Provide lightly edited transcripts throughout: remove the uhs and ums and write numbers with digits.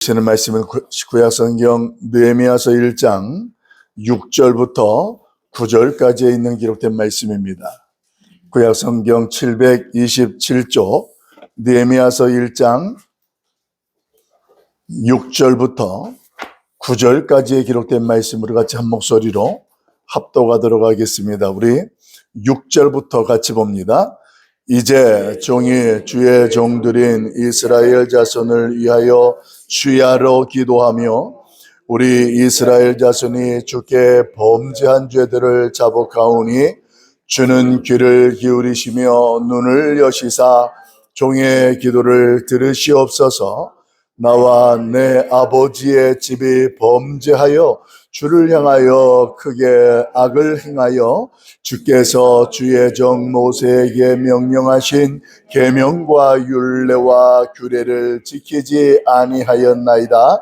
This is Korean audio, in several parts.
주시는 말씀은 구약성경 느헤미야서 1장 6절부터 9절까지에 있는 기록된 말씀입니다. 구약성경 727쪽 느헤미야서 1장 6절부터 9절까지에 기록된 말씀으로 같이 한 목소리로 합독하도록 하겠습니다. 우리 6절부터 같이 봅니다. 이제 종이 주의 종들인 이스라엘 자손을 위하여 주야로 기도하며 우리 이스라엘 자손이 주께 범죄한 죄들을 자복하오니 주는 귀를 기울이시며 눈을 여시사 종의 기도를 들으시옵소서. 나와 내 아버지의 집이 범죄하여 주를 향하여 크게 악을 행하여 주께서 주의 종 모세에게 명령하신 계명과 율례와 규례를 지키지 아니하였나이다.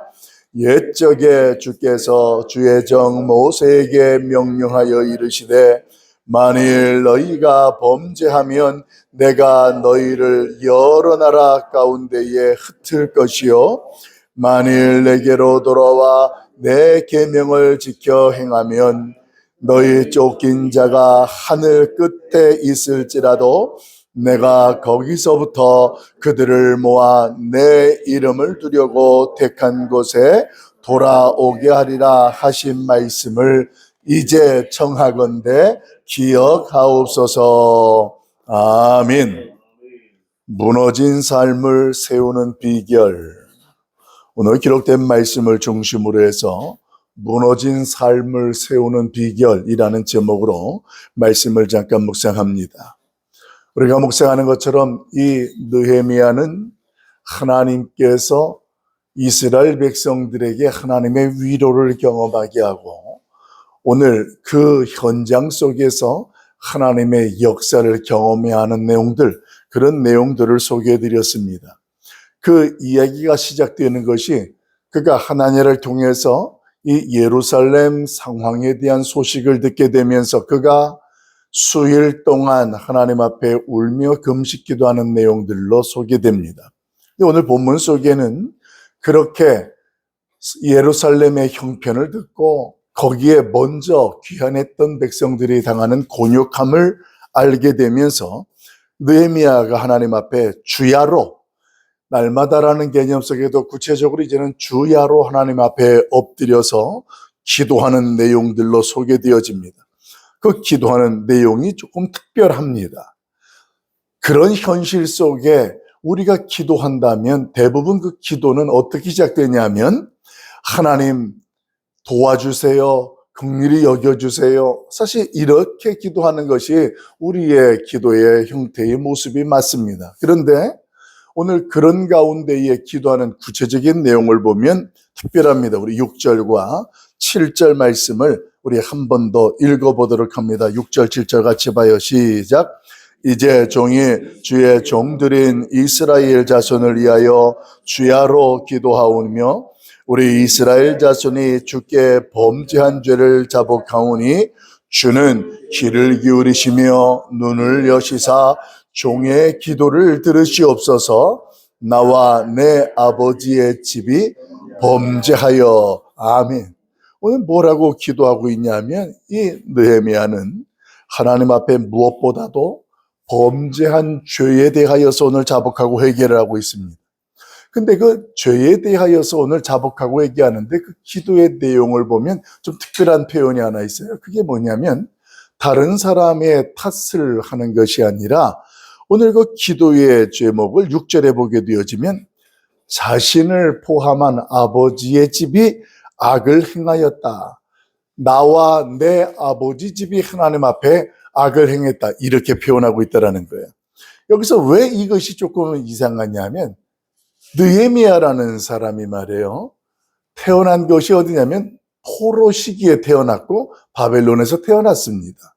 옛적에 주께서 주의 정 모세에게 명령하여 이르시되 만일 너희가 범죄하면 내가 너희를 여러 나라 가운데에 흩을 것이요 만일 내게로 돌아와 내 계명을 지켜 행하면 너희 쫓긴 자가 하늘 끝에 있을지라도 내가 거기서부터 그들을 모아 내 이름을 두려고 택한 곳에 돌아오게 하리라 하신 말씀을 이제 청하건대 기억하옵소서. 아멘. 무너진 삶을 세우는 비결. 오늘 기록된 말씀을 중심으로 해서 무너진 삶을 세우는 비결이라는 제목으로 말씀을 잠깐 묵상합니다. 우리가 묵상하는 것처럼 이 느헤미야는 하나님께서 이스라엘 백성들에게 하나님의 위로를 경험하게 하고 오늘 그 현장 속에서 하나님의 역사를 경험해야 하는 내용들, 그런 내용들을 소개해 드렸습니다. 그 이야기가 시작되는 것이 그가 하나냐를 통해서 이 예루살렘 상황에 대한 소식을 듣게 되면서 그가 수일 동안 하나님 앞에 울며 금식 기도하는 내용들로 소개됩니다. 오늘 본문 속에는 그렇게 예루살렘의 형편을 듣고 거기에 먼저 귀환했던 백성들이 당하는 곤욕함을 알게 되면서 느헤미야가 하나님 앞에 주야로, 날마다라는 개념 속에도 구체적으로 이제는 주야로 하나님 앞에 엎드려서 기도하는 내용들로 소개되어집니다. 그 기도하는 내용이 조금 특별합니다. 그런 현실 속에 우리가 기도한다면 대부분 그 기도는 어떻게 시작되냐면 하나님 도와주세요. 긍휼히 여겨주세요. 사실 이렇게 기도하는 것이 우리의 기도의 형태의 모습이 맞습니다. 그런데 오늘 그런 가운데에 기도하는 구체적인 내용을 보면 특별합니다. 우리 6절과 7절 말씀을 우리 한 번 더 읽어보도록 합니다. 6절, 7절 같이 봐요. 시작. 이제 종이 주의 종들인 이스라엘 자손을 위하여 주야로 기도하오며 우리 이스라엘 자손이 주께 범죄한 죄를 자복하오니 주는 귀를 기울이시며 눈을 여시사 종의 기도를 들으시옵소서. 나와 내 아버지의 집이 범죄하여. 아멘. 오늘 뭐라고 기도하고 있냐면 이 느헤미야는 하나님 앞에 무엇보다도 범죄한 죄에 대하여서 오늘 자복하고 회개를 하고 있습니다. 근데 그 죄에 대하여서 오늘 자복하고 얘기하는데 그 기도의 내용을 보면 좀 특별한 표현이 하나 있어요. 그게 뭐냐면 다른 사람의 탓을 하는 것이 아니라 오늘 그 기도의 제목을 6절에 보게 되어지면 자신을 포함한 아버지의 집이 악을 행하였다. 나와 내 아버지 집이 하나님 앞에 악을 행했다. 이렇게 표현하고 있다는 거예요. 여기서 왜 이것이 조금 이상하냐면 느헤미야라는 사람이 말이에요. 태어난 것이 어디냐면 포로 시기에 태어났고 바벨론에서 태어났습니다.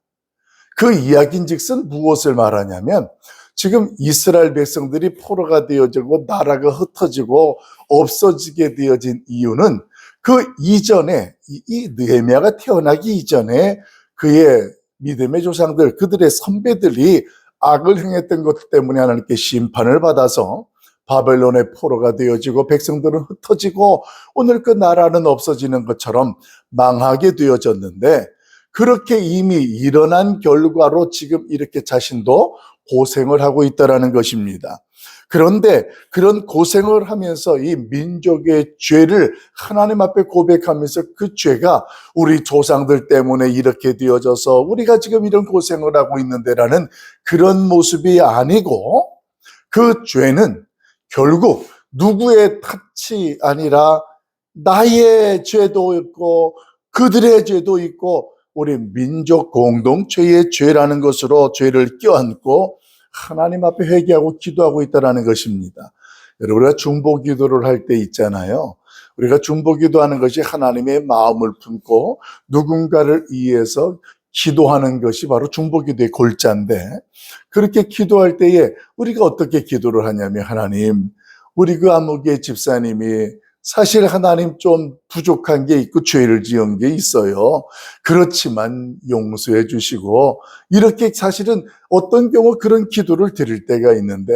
그 이야기인즉슨 무엇을 말하냐면 지금 이스라엘 백성들이 포로가 되어지고 나라가 흩어지고 없어지게 되어진 이유는 그 이전에 이 느헤미야가 태어나기 이전에 그의 믿음의 조상들, 그들의 선배들이 악을 행했던 것 때문에 하나님께 심판을 받아서 바벨론의 포로가 되어지고 백성들은 흩어지고 오늘 그 나라는 없어지는 것처럼 망하게 되어졌는데, 그렇게 이미 일어난 결과로 지금 이렇게 자신도 고생을 하고 있다는 것입니다. 그런데 그런 고생을 하면서 이 민족의 죄를 하나님 앞에 고백하면서 그 죄가 우리 조상들 때문에 이렇게 되어져서 우리가 지금 이런 고생을 하고 있는데라는 그런 모습이 아니고, 그 죄는 결국 누구의 탓이 아니라 나의 죄도 있고 그들의 죄도 있고 우리 민족 공동체의 죄라는 것으로 죄를 껴안고 하나님 앞에 회개하고 기도하고 있다는 것입니다. 여러분, 우리가 중보 기도를 할 때 있잖아요. 우리가 중보 기도하는 것이 하나님의 마음을 품고 누군가를 위해서 기도하는 것이 바로 중보 기도의 골자인데, 그렇게 기도할 때에 우리가 어떻게 기도를 하냐면, 하나님, 우리 그 아무개 집사님이 사실 하나님 좀 부족한 게 있고 죄를 지은 게 있어요. 그렇지만 용서해 주시고, 이렇게 사실은 어떤 경우 그런 기도를 드릴 때가 있는데,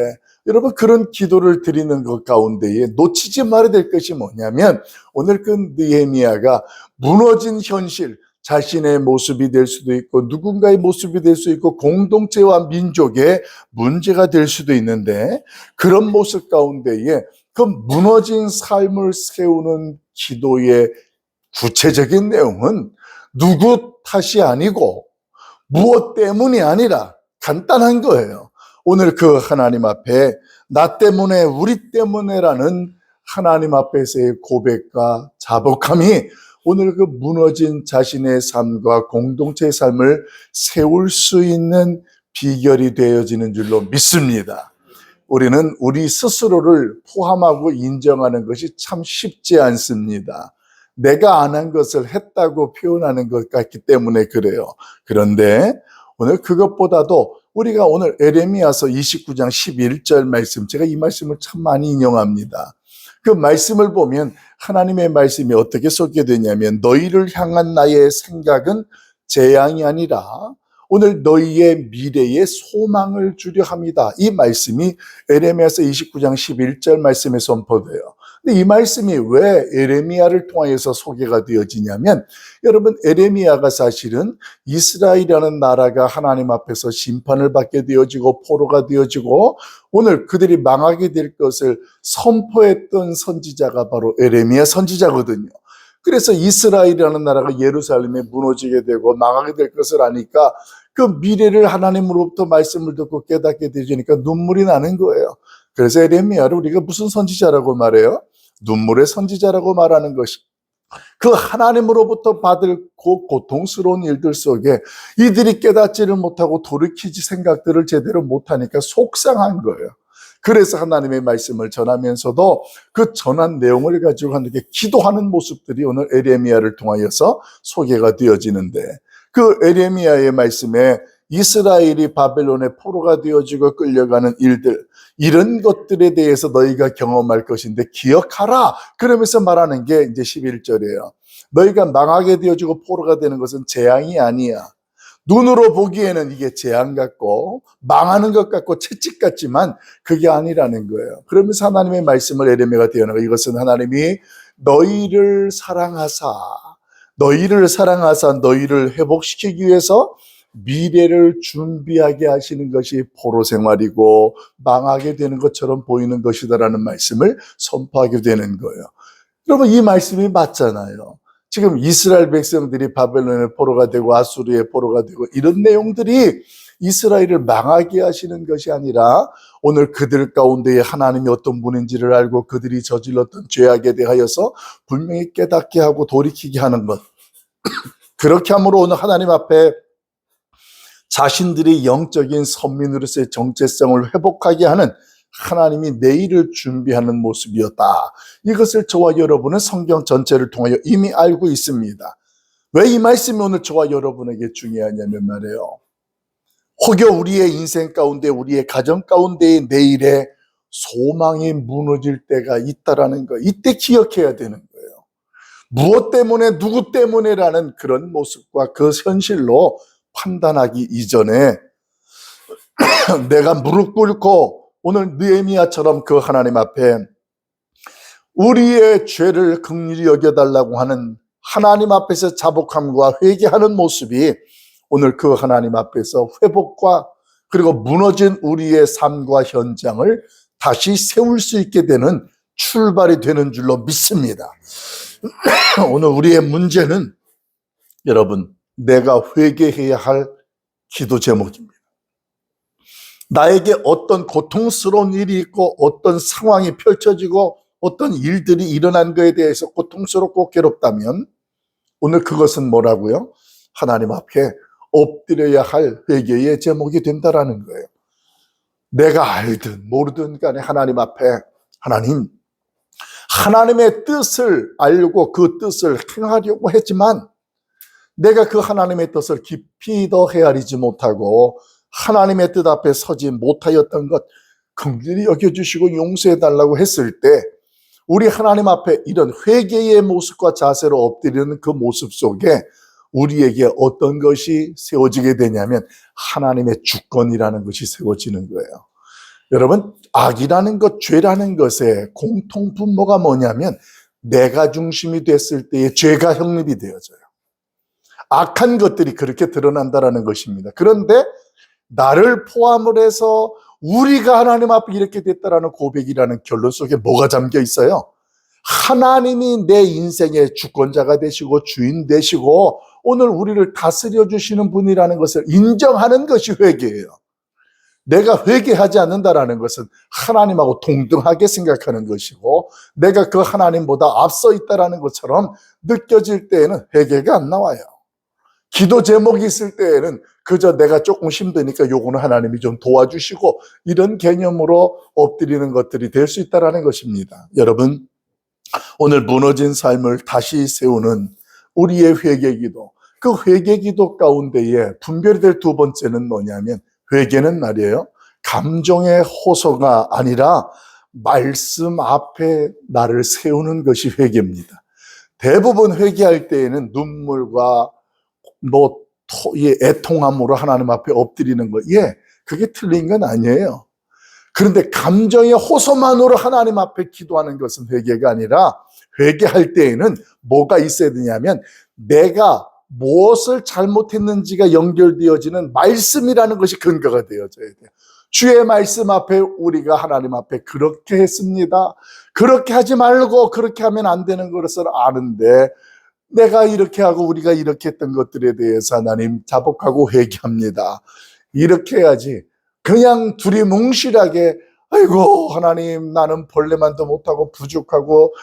여러분, 그런 기도를 드리는 것 가운데에 놓치지 말아야 될 것이 뭐냐면, 오늘 그 느헤미야가 무너진 현실, 자신의 모습이 될 수도 있고 누군가의 모습이 될 수 있고 공동체와 민족의 문제가 될 수도 있는데, 그런 모습 가운데에 그 무너진 삶을 세우는 기도의 구체적인 내용은 누구 탓이 아니고 무엇 때문이 아니라 간단한 거예요. 오늘 그 하나님 앞에 나 때문에 우리 때문에라는 하나님 앞에서의 고백과 자복함이 오늘 그 무너진 자신의 삶과 공동체의 삶을 세울 수 있는 비결이 되어지는 줄로 믿습니다. 우리는 우리 스스로를 포함하고 인정하는 것이 참 쉽지 않습니다. 내가 안 한 것을 했다고 표현하는 것 같기 때문에 그래요. 그런데 오늘 그것보다도 우리가 오늘 에레미야서 29장 11절 말씀, 제가 이 말씀을 참 많이 인용합니다. 그 말씀을 보면 하나님의 말씀이 어떻게 소개되냐면, 너희를 향한 나의 생각은 재앙이 아니라 오늘 너희의 미래에 소망을 주려 합니다. 이 말씀이 에레미야서 29장 11절 말씀에 선포돼요. 근데 이 말씀이 왜 에레미야를 통하여서 소개가 되어지냐면, 여러분, 에레미야가 사실은 이스라엘이라는 나라가 하나님 앞에서 심판을 받게 되어지고 포로가 되어지고 오늘 그들이 망하게 될 것을 선포했던 선지자가 바로 에레미야 선지자거든요. 그래서 이스라엘이라는 나라가 예루살렘에 무너지게 되고 망하게 될 것을 아니까 그 미래를 하나님으로부터 말씀을 듣고 깨닫게 되니까 눈물이 나는 거예요. 그래서 에레미야를 우리가 무슨 선지자라고 말해요? 눈물의 선지자라고 말하는 것이, 그 하나님으로부터 받을 고통스러운 일들 속에 이들이 깨닫지를 못하고 돌이키지 생각들을 제대로 못하니까 속상한 거예요. 그래서 하나님의 말씀을 전하면서도 그 전한 내용을 가지고 하나님께 기도하는 모습들이 오늘 에레미야를 통하여서 소개가 되어지는데, 그 에레미야의 말씀에 이스라엘이 바벨론의 포로가 되어지고 끌려가는 일들, 이런 것들에 대해서 너희가 경험할 것인데 기억하라, 그러면서 말하는 게 이제 11절이에요. 너희가 망하게 되어지고 포로가 되는 것은 재앙이 아니야. 눈으로 보기에는 이게 재앙 같고 망하는 것 같고 채찍 같지만 그게 아니라는 거예요. 그러면서 하나님의 말씀을 에레미야가 대언하고, 이것은 하나님이 너희를 사랑하사 너희를 회복시키기 위해서 미래를 준비하게 하시는 것이 포로 생활이고 망하게 되는 것처럼 보이는 것이다라는 말씀을 선포하게 되는 거예요. 여러분, 이 말씀이 맞잖아요. 지금 이스라엘 백성들이 바벨론의 포로가 되고 아수르의 포로가 되고 이런 내용들이 이스라엘을 망하게 하시는 것이 아니라 오늘 그들 가운데에 하나님이 어떤 분인지를 알고 그들이 저질렀던 죄악에 대하여서 분명히 깨닫게 하고 돌이키게 하는 것, 그렇게 함으로 오늘 하나님 앞에 자신들의 영적인 선민으로서의 정체성을 회복하게 하는 하나님이 내일을 준비하는 모습이었다. 이것을 저와 여러분은 성경 전체를 통하여 이미 알고 있습니다. 왜 이 말씀이 오늘 저와 여러분에게 중요하냐면 말이에요, 혹여 우리의 인생 가운데, 우리의 가정 가운데의 내일에 소망이 무너질 때가 있다라는 거, 이때 기억해야 되는 거예요. 무엇 때문에, 누구 때문에라는 그런 모습과 그 현실로 판단하기 이전에 내가 무릎 꿇고 오늘 느헤미야처럼 그 하나님 앞에 우리의 죄를 긍휼히 여겨달라고 하는 하나님 앞에서 자복함과 회개하는 모습이 오늘 그 하나님 앞에서 회복과 그리고 무너진 우리의 삶과 현장을 다시 세울 수 있게 되는 출발이 되는 줄로 믿습니다. 오늘 우리의 문제는 여러분, 내가 회개해야 할 기도 제목입니다. 나에게 어떤 고통스러운 일이 있고 어떤 상황이 펼쳐지고 어떤 일들이 일어난 것에 대해서 고통스럽고 괴롭다면 오늘 그것은 뭐라고요? 하나님 앞에 엎드려야 할 회개의 제목이 된다라는 거예요. 내가 알든 모르든 간에 하나님 앞에 하나님의 뜻을 알고 그 뜻을 행하려고 했지만 내가 그 하나님의 뜻을 깊이 더 헤아리지 못하고 하나님의 뜻 앞에 서지 못하였던 것 긍휼히 여겨주시고 용서해달라고 했을 때 우리 하나님 앞에 이런 회개의 모습과 자세로 엎드리는 그 모습 속에 우리에게 어떤 것이 세워지게 되냐면 하나님의 주권이라는 것이 세워지는 거예요. 여러분, 악이라는 것, 죄라는 것의 공통분모가 뭐냐면 내가 중심이 됐을 때의 죄가 형립이 되어져요. 악한 것들이 그렇게 드러난다는 것입니다. 그런데 나를 포함을 해서 우리가 하나님 앞에 이렇게 됐다라는 고백이라는 결론 속에 뭐가 잠겨 있어요? 하나님이 내 인생의 주권자가 되시고 주인 되시고 오늘 우리를 다스려 주시는 분이라는 것을 인정하는 것이 회개예요. 내가 회개하지 않는다라는 것은 하나님하고 동등하게 생각하는 것이고 내가 그 하나님보다 앞서 있다라는 것처럼 느껴질 때에는 회개가 안 나와요. 기도 제목이 있을 때에는 그저 내가 조금 힘드니까 요거는 하나님이 좀 도와주시고 이런 개념으로 엎드리는 것들이 될 수 있다는 것입니다. 여러분, 오늘 무너진 삶을 다시 세우는 우리의 회개기도, 그 회개기도 가운데에 분별이 될 두 번째는 뭐냐면 회개는 말이에요, 감정의 호소가 아니라 말씀 앞에 나를 세우는 것이 회개입니다. 대부분 회개할 때에는 눈물과 애통함으로 하나님 앞에 엎드리는 거, 그게 틀린 건 아니에요. 그런데 감정의 호소만으로 하나님 앞에 기도하는 것은 회개가 아니라 회개할 때에는 뭐가 있어야 되냐면 내가 무엇을 잘못했는지가 연결되어지는 말씀이라는 것이 근거가 되어져야 돼요. 주의 말씀 앞에 우리가 하나님 앞에 그렇게 했습니다. 그렇게 하지 말고 그렇게 하면 안 되는 것을 아는데 내가 이렇게 하고 우리가 이렇게 했던 것들에 대해서 하나님 자복하고 회개합니다. 이렇게 해야지 그냥 두리뭉실하게 아이고 하나님 나는 벌레만도 못하고 부족하고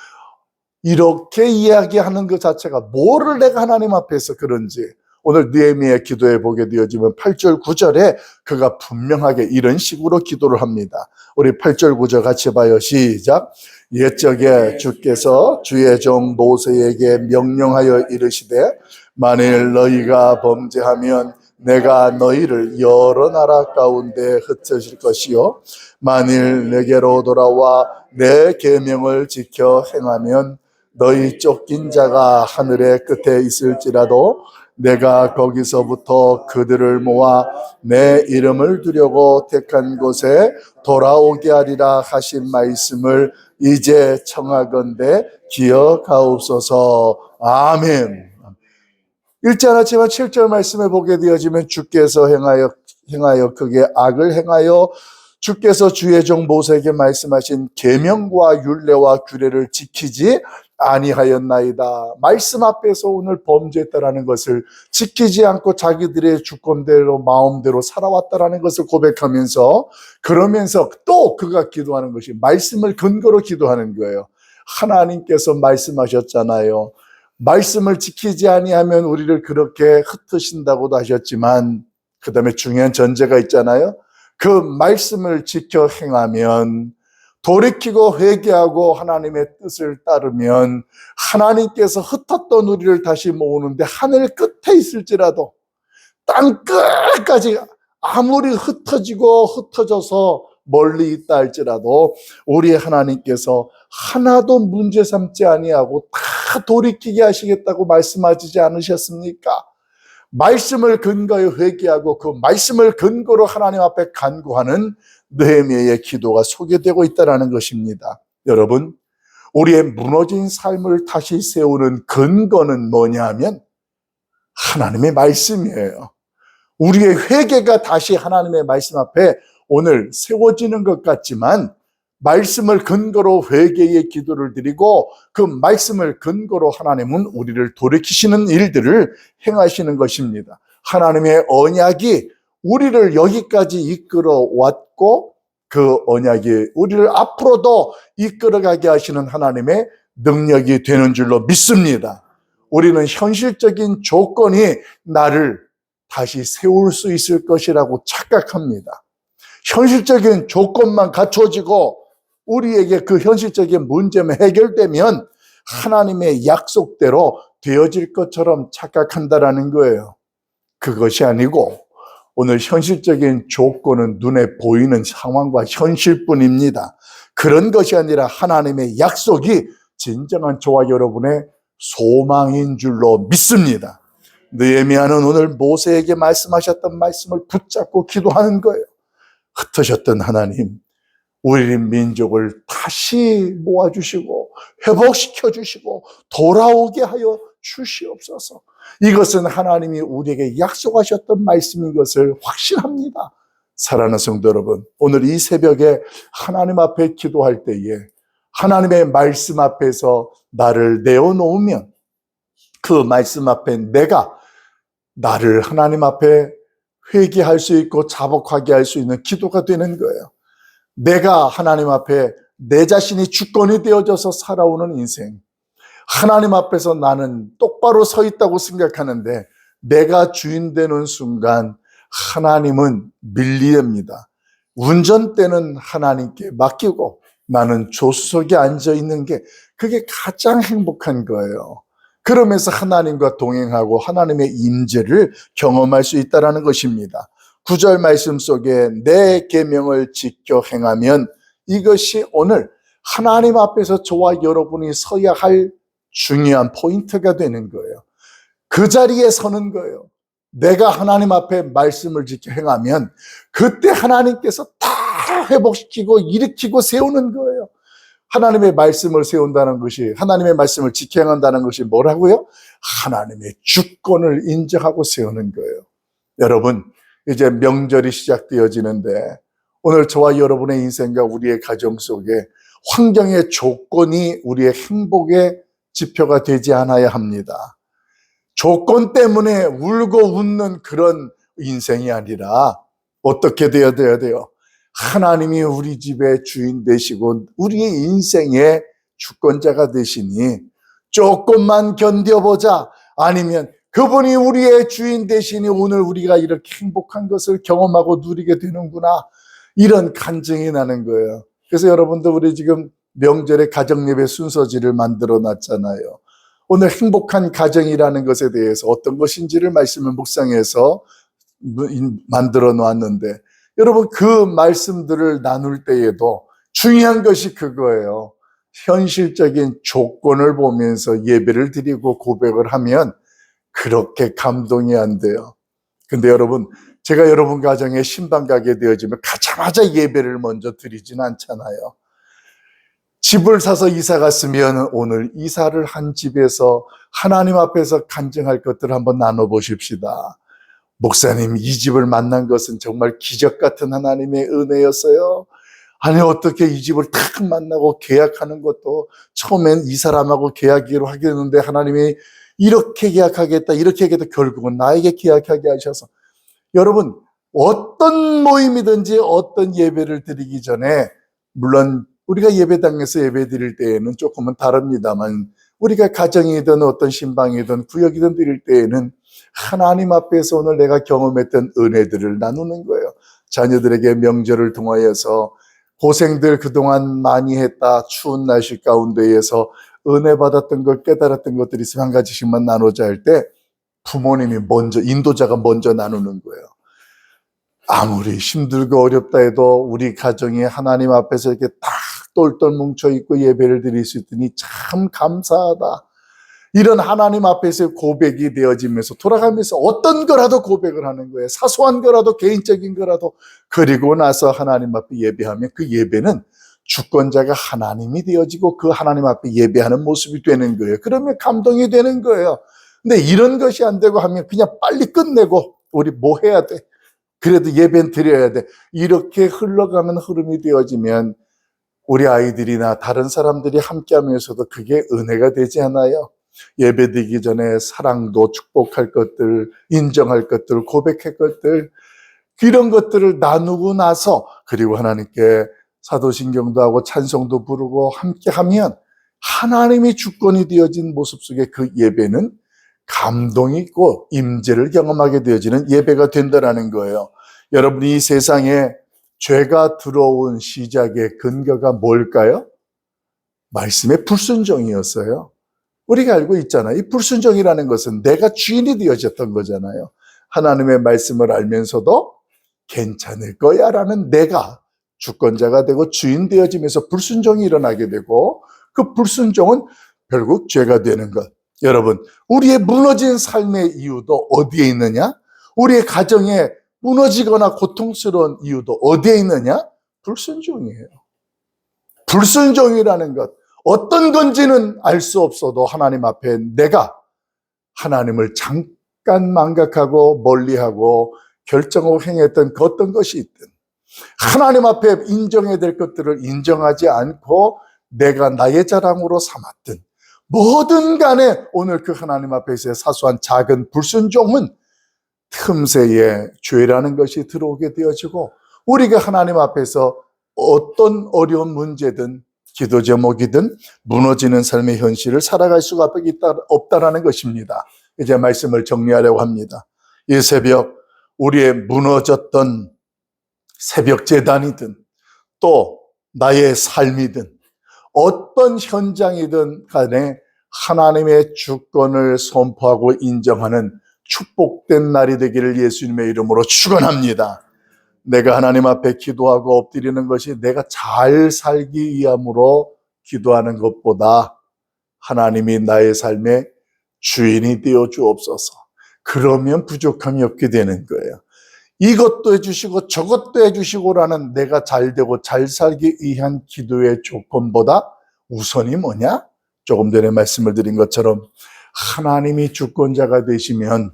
이렇게 이야기하는 것 자체가 뭐를 내가 하나님 앞에서 그런지 오늘 느헤미야 기도해 보게 되어지면 8절 9절에 그가 분명하게 이런 식으로 기도를 합니다. 우리 8절 9절 같이 봐요. 시작. 옛적에 주께서 주의 종 모세에게 명령하여 이르시되 만일 너희가 범죄하면 내가 너희를 여러 나라 가운데 흩어질 것이요 만일 내게로 돌아와 내 계명을 지켜 행하면 너희 쫓긴 자가 하늘의 끝에 있을지라도 내가 거기서부터 그들을 모아 내 이름을 두려고 택한 곳에 돌아오게 하리라 하신 말씀을 이제 청하건대 기억하옵소서. 아멘. 읽지 않았지만 7절 말씀을 보게 되어지면 주께서 행하여 크게 악을 행하여 주께서 주의 종 모세에게 말씀하신 계명과 율례와 규례를 지키지 아니하였나이다. 말씀 앞에서 오늘 범죄했다라는 것을 지키지 않고 자기들의 주권대로 마음대로 살아왔다라는 것을 고백하면서 그러면서 또 그가 기도하는 것이 말씀을 근거로 기도하는 거예요. 하나님께서 말씀하셨잖아요. 말씀을 지키지 아니하면 우리를 그렇게 흩으신다고도 하셨지만 그 다음에 중요한 전제가 있잖아요. 그 말씀을 지켜 행하면 돌이키고 회개하고 하나님의 뜻을 따르면 하나님께서 흩었던 우리를 다시 모으는데 하늘 끝에 있을지라도 땅 끝까지 아무리 흩어져서 멀리 있다 할지라도 우리 하나님께서 하나도 문제 삼지 아니하고 다 돌이키게 하시겠다고 말씀하시지 않으셨습니까? 말씀을 근거에 회개하고 그 말씀을 근거로 하나님 앞에 간구하는 느헤미야의 기도가 소개되고 있다는 것입니다. 여러분, 우리의 무너진 삶을 다시 세우는 근거는 뭐냐 하면 하나님의 말씀이에요. 우리의 회개가 다시 하나님의 말씀 앞에 오늘 세워지는 것 같지만 말씀을 근거로 회개의 기도를 드리고 그 말씀을 근거로 하나님은 우리를 돌이키시는 일들을 행하시는 것입니다. 하나님의 언약이 우리를 여기까지 이끌어 왔고 그 언약이 우리를 앞으로도 이끌어가게 하시는 하나님의 능력이 되는 줄로 믿습니다. 우리는 현실적인 조건이 나를 다시 세울 수 있을 것이라고 착각합니다. 현실적인 조건만 갖춰지고 우리에게 그 현실적인 문제만 해결되면 하나님의 약속대로 되어질 것처럼 착각한다라는 거예요. 그것이 아니고 오늘 현실적인 조건은 눈에 보이는 상황과 현실뿐입니다. 그런 것이 아니라 하나님의 약속이 진정한 저와 여러분의 소망인 줄로 믿습니다. 느헤미야는 오늘 모세에게 말씀하셨던 말씀을 붙잡고 기도하는 거예요. 흩으셨던 하나님, 우리 민족을 다시 모아주시고 회복시켜주시고 돌아오게 하여 주시옵소서. 이것은 하나님이 우리에게 약속하셨던 말씀인 것을 확신합니다. 사랑하는 성도 여러분, 오늘 이 새벽에 하나님 앞에 기도할 때에 하나님의 말씀 앞에서 나를 내어놓으면 그 말씀 앞에 내가 나를 하나님 앞에 회개할 수 있고 자복하게 할 수 있는 기도가 되는 거예요. 내가 하나님 앞에 내 자신이 주권이 되어져서 살아오는 인생, 하나님 앞에서 나는 똑바로 서 있다고 생각하는데 내가 주인 되는 순간 하나님은 밀리됩니다. 운전대는 하나님께 맡기고 나는 조수석에 앉아 있는 게 그게 가장 행복한 거예요. 그러면서 하나님과 동행하고 하나님의 임재를 경험할 수 있다는 것입니다. 9절 말씀 속에 내 계명을 지켜 행하면 이것이 오늘 하나님 앞에서 저와 여러분이 서야 할 중요한 포인트가 되는 거예요. 그 자리에 서는 거예요. 내가 하나님 앞에 말씀을 지켜 행하면 그때 하나님께서 다 회복시키고 일으키고 세우는 거예요. 하나님의 말씀을 세운다는 것이, 하나님의 말씀을 지켜 행한다는 것이 뭐라고요? 하나님의 주권을 인정하고 세우는 거예요. 여러분, 이제 명절이 시작되어지는데 오늘 저와 여러분의 인생과 우리의 가정 속에 환경의 조건이 우리의 행복의 지표가 되지 않아야 합니다. 조건 때문에 울고 웃는 그런 인생이 아니라 어떻게 되어야 돼요? 하나님이 우리 집의 주인 되시고 우리의 인생의 주권자가 되시니 조금만 견뎌보자, 아니면 그분이 우리의 주인 되시니 오늘 우리가 이렇게 행복한 것을 경험하고 누리게 되는구나, 이런 간증이 나는 거예요. 그래서 여러분들 우리 지금 명절에 가정예배 순서지를 만들어 놨잖아요. 오늘 행복한 가정이라는 것에 대해서 어떤 것인지를 말씀을 묵상해서 만들어 놨는데 여러분 그 말씀들을 나눌 때에도 중요한 것이 그거예요. 현실적인 조건을 보면서 예배를 드리고 고백을 하면 그렇게 감동이 안 돼요. 근데 여러분, 제가 여러분 가정에 신방 가게 되어지면 가자마자 예배를 먼저 드리진 않잖아요. 집을 사서 이사 갔으면 오늘 이사를 한 집에서 하나님 앞에서 간증할 것들을 한번 나눠보십시다. 목사님, 이 집을 만난 것은 정말 기적 같은 하나님의 은혜였어요. 아니 어떻게 이 집을 딱 만나고 계약하는 것도 처음엔 이 사람하고 계약으로 하겠는데 하나님이 이렇게 계약하겠다 이렇게 하겠다, 결국은 나에게 계약하게 하셔서. 여러분, 어떤 모임이든지 어떤 예배를 드리기 전에, 물론 우리가 예배당에서 예배 드릴 때에는 조금은 다릅니다만 우리가 가정이든 어떤 신방이든 구역이든 드릴 때에는 하나님 앞에서 오늘 내가 경험했던 은혜들을 나누는 거예요. 자녀들에게 명절을 통하여서 고생들 그동안 많이 했다, 추운 날씨 가운데에서 은혜 받았던 것, 깨달았던 것들이 있으면 한 가지씩만 나누자 할 때 부모님이 먼저, 인도자가 먼저 나누는 거예요. 아무리 힘들고 어렵다 해도 우리 가정이 하나님 앞에서 이렇게 딱 똘똘 뭉쳐있고 예배를 드릴 수 있더니 참 감사하다. 이런 하나님 앞에서 고백이 되어지면서 돌아가면서 어떤 거라도 고백을 하는 거예요. 사소한 거라도 개인적인 거라도. 그리고 나서 하나님 앞에 예배하면 그 예배는 주권자가 하나님이 되어지고 그 하나님 앞에 예배하는 모습이 되는 거예요. 그러면 감동이 되는 거예요. 근데 이런 것이 안 되고 하면 그냥 빨리 끝내고 우리 뭐 해야 돼? 그래도 예배는 드려야 돼. 이렇게 흘러가는 흐름이 되어지면 우리 아이들이나 다른 사람들이 함께 하면서도 그게 은혜가 되지 않아요? 예배드리기 전에 사랑도 축복할 것들, 인정할 것들, 고백할 것들, 이런 것들을 나누고 나서 그리고 하나님께 사도신경도 하고 찬송도 부르고 함께 하면 하나님이 주권이 되어진 모습 속에 그 예배는 감동이 있고 임재를 경험하게 되어지는 예배가 된다는 거예요. 여러분이 이 세상에 죄가 들어온 시작의 근거가 뭘까요? 말씀의 불순종이었어요. 우리가 알고 있잖아요. 이 불순종이라는 것은 내가 주인이 되어졌던 거잖아요. 하나님의 말씀을 알면서도 괜찮을 거야 라는 내가 주권자가 되고 주인 되어지면서 불순종이 일어나게 되고 그 불순종은 결국 죄가 되는 것. 여러분, 우리의 무너진 삶의 이유도 어디에 있느냐? 우리의 가정에 무너지거나 고통스러운 이유도 어디에 있느냐? 불순종이에요. 불순종이라는 것. 어떤 건지는 알 수 없어도 하나님 앞에 내가 하나님을 잠깐 망각하고 멀리하고 결정하고 행했던 그 어떤 것이 있든 하나님 앞에 인정해야 될 것들을 인정하지 않고 내가 나의 자랑으로 삼았든 뭐든 간에 오늘 그 하나님 앞에서의 사소한 작은 불순종은 틈새에 죄라는 것이 들어오게 되어지고 우리가 하나님 앞에서 어떤 어려운 문제든 기도 제목이든 무너지는 삶의 현실을 살아갈 수가 없다라는 것입니다. 이제 말씀을 정리하려고 합니다. 이 새벽 우리의 무너졌던 새벽 제단이든 또 나의 삶이든 어떤 현장이든 간에 하나님의 주권을 선포하고 인정하는 축복된 날이 되기를 예수님의 이름으로 축원합니다. 내가 하나님 앞에 기도하고 엎드리는 것이 내가 잘 살기 위함으로 기도하는 것보다 하나님이 나의 삶의 주인이 되어 주옵소서. 그러면 부족함이 없게 되는 거예요. 이것도 해주시고 저것도 해주시고라는 내가 잘 되고 잘 살기 위한 기도의 조건보다 우선이 뭐냐? 조금 전에 말씀을 드린 것처럼 하나님이 주권자가 되시면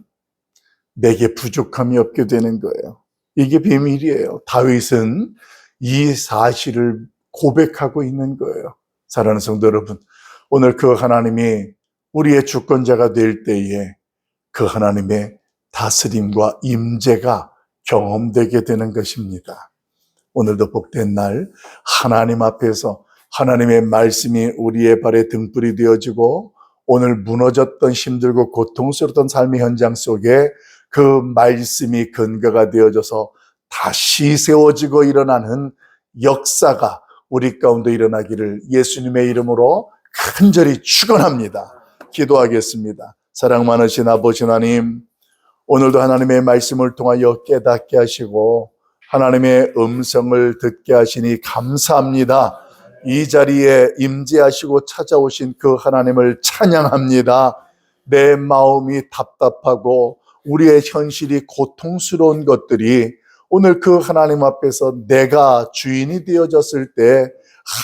내게 부족함이 없게 되는 거예요. 이게 비밀이에요. 다윗은 이 사실을 고백하고 있는 거예요. 사랑하는 성도 여러분, 오늘 그 하나님이 우리의 주권자가 될 때에 그 하나님의 다스림과 임재가 경험되게 되는 것입니다. 오늘도 복된 날 하나님 앞에서 하나님의 말씀이 우리의 발에 등불이 되어지고 오늘 무너졌던 힘들고 고통스러웠던 삶의 현장 속에 그 말씀이 근거가 되어져서 다시 세워지고 일어나는 역사가 우리 가운데 일어나기를 예수님의 이름으로 간절히 축원합니다. 기도하겠습니다. 사랑 많으신 아버지 하나님, 오늘도 하나님의 말씀을 통하여 깨닫게 하시고 하나님의 음성을 듣게 하시니 감사합니다. 이 자리에 임재하시고 찾아오신 그 하나님을 찬양합니다. 내 마음이 답답하고 우리의 현실이 고통스러운 것들이 오늘 그 하나님 앞에서 내가 주인이 되어졌을 때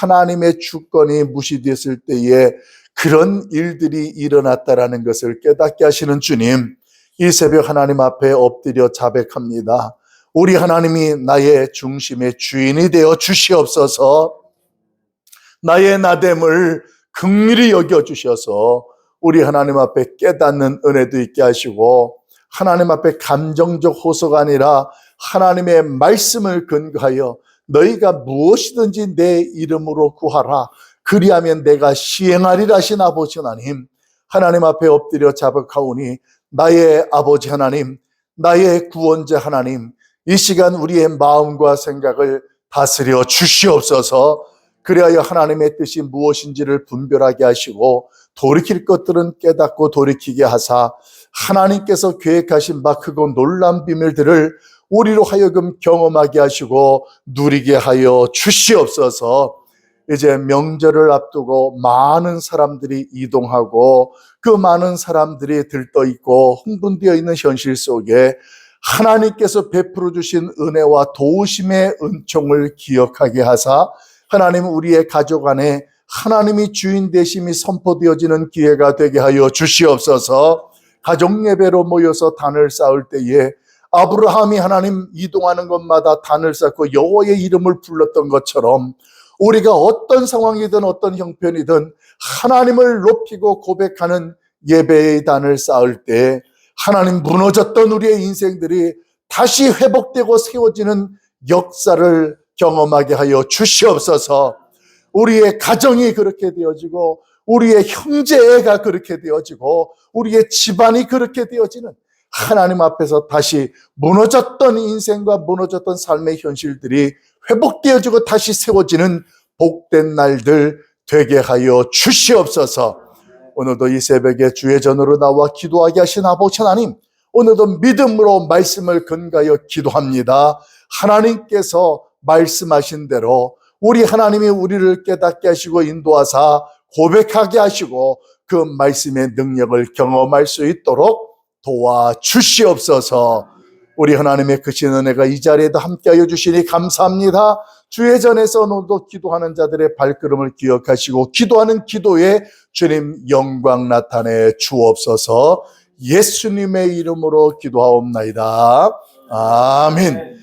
하나님의 주권이 무시됐을 때에 그런 일들이 일어났다라는 것을 깨닫게 하시는 주님, 이 새벽 하나님 앞에 엎드려 자백합니다. 우리 하나님이 나의 중심의 주인이 되어 주시옵소서. 나의 나됨을 긍휼히 여겨주셔서 우리 하나님 앞에 깨닫는 은혜도 있게 하시고 하나님 앞에 감정적 호소가 아니라 하나님의 말씀을 근거하여 너희가 무엇이든지 내 이름으로 구하라 그리하면 내가 시행하리라 하신 아버지 하나님, 하나님 앞에 엎드려 자백하오니 나의 아버지 하나님, 나의 구원자 하나님, 이 시간 우리의 마음과 생각을 다스려 주시옵소서. 그리하여 하나님의 뜻이 무엇인지를 분별하게 하시고 돌이킬 것들은 깨닫고 돌이키게 하사 하나님께서 계획하신 바 크고 놀라운 비밀들을 우리로 하여금 경험하게 하시고 누리게 하여 주시옵소서. 이제 명절을 앞두고 많은 사람들이 이동하고 그 많은 사람들이 들떠 있고 흥분되어 있는 현실 속에 하나님께서 베풀어 주신 은혜와 도우심의 은총을 기억하게 하사 하나님 우리의 가족 안에 하나님이 주인 되심이 선포되어지는 기회가 되게 하여 주시옵소서. 가족 예배로 모여서 단을 쌓을 때에 아브라함이 하나님 이동하는 곳마다 단을 쌓고 여호와의 이름을 불렀던 것처럼 우리가 어떤 상황이든 어떤 형편이든 하나님을 높이고 고백하는 예배의 단을 쌓을 때 하나님 무너졌던 우리의 인생들이 다시 회복되고 세워지는 역사를 경험하게 하여 주시옵소서. 우리의 가정이 그렇게 되어지고 우리의 형제가 그렇게 되어지고 우리의 집안이 그렇게 되어지는 하나님 앞에서 다시 무너졌던 인생과 무너졌던 삶의 현실들이 회복되어지고 다시 세워지는 복된 날들 되게 하여 주시옵소서. 오늘도 이 새벽에 주의 전으로 나와 기도하게 하신 아버지 하나님, 오늘도 믿음으로 말씀을 근거하여 기도합니다. 하나님께서 말씀하신 대로 우리 하나님이 우리를 깨닫게 하시고 인도하사 고백하게 하시고 그 말씀의 능력을 경험할 수 있도록 도와주시옵소서. 우리 하나님의 크신 은혜가 이 자리에도 함께하여 주시니 감사합니다. 주의 전에서 오늘도 기도하는 자들의 발걸음을 기억하시고 기도하는 기도에 주님 영광 나타내 주옵소서. 예수님의 이름으로 기도하옵나이다. 아멘.